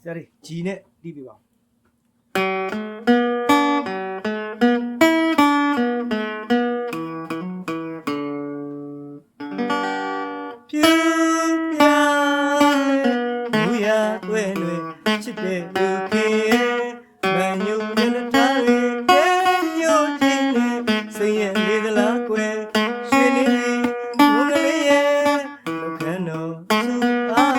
ဆရာလေးဂျီနဲ့တီးပြပါဖြူပြမူရတွဲတွဲချစ်တဲ့လူခင်ရဲ့မန်ညူမျက်နှာထားတွေတဲညိုချင်းနဲ့စိတ်ရဲ့လေးကလားကွယ်ရွှေနေပြီငုံကလေးရဲ့လောက်ခန်းတော်သူအား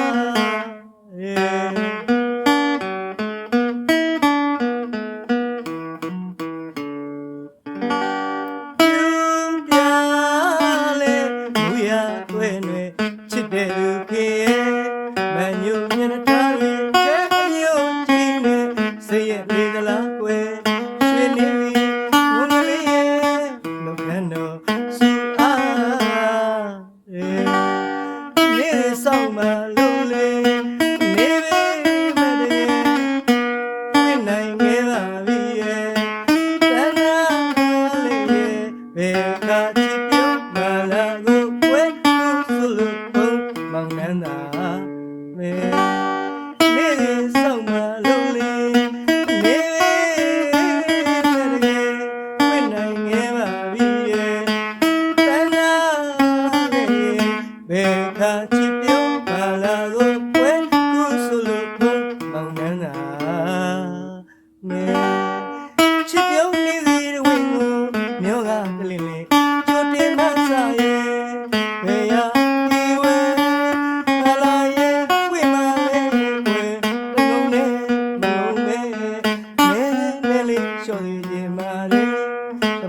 ချစ်တဲ့လူခင်ရဲ့မန်ညူမျက်နှာထားတွေတဲညိုချင်းနဲ့စိတ်ရဲ့လေးကလားကွယ်ရွှေနေပြီငုံကလေးရဲ့လောက်ခန်းတော်သူအားနေဆောင်မလို့လေနေပဲမတကယ်ဝင်နိုင်ခဲ့ပါပြီရဲ့တဏှာလေးရဲ့ဘယ်ကချစ်ပြုတ်မလာကိုကွယ်သူလို့မောင်နန်းသာမဲနေဆောင်မလို့လေနေပဲမတကယ်ဝင်နိုင်ခဲ့ပါပြီရဲ့တဏှာလေးဘယ်ကချစ်ပြုတ်မလာကိုကွယ်သူလို့မောင်နန်းသာမဲချစ်ပြုတ်နေစီဝင်ကိုမြောကကလေးလေးကြိုတင်မဆာရဲ့ဘယ်ရ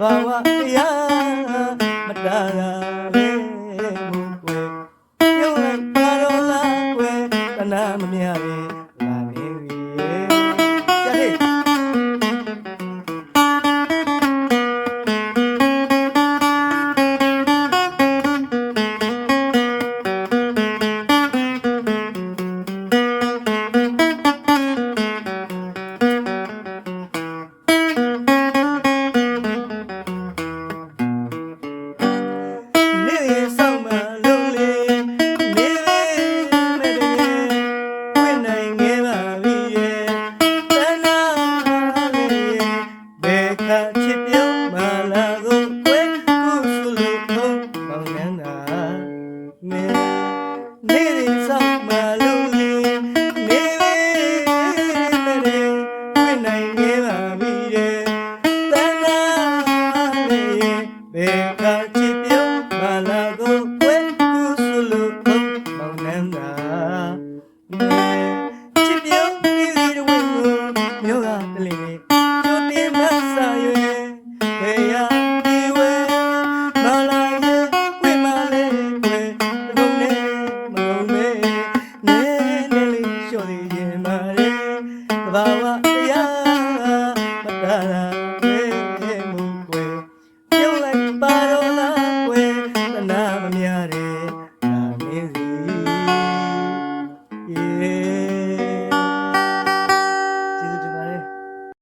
ဘာဝတရားမတားတာပဲမူကွယ်ပြုံးလိုက်ပါတော့လားကွယ်တနာမမြပဲလာနေပြီကြဟေးချစ်ပြုံးမလာကိုကွယ်ကုစုလို့မောင်နန်းသာမဲနေရင်ဆောင်မလို့လေနေပဲမရေဝင်နိုင်ခဲ့ပါပြီရဲ့တဏှာလေးဘယ်ကချစ်ပြုံးမလာကိုကွယ်ကုစုလို့မောင်နန်းသာမဲချစ်ပြုံးနေစီဝင်ကိုမြို့ကတလေးလေးကြိုတင်မဆာရွယ်ဘာဝတရားမတားတာပဲမူကွယ်ပြုံးလိုက်ပါတော့လားကွယ်တနာမများတဲ့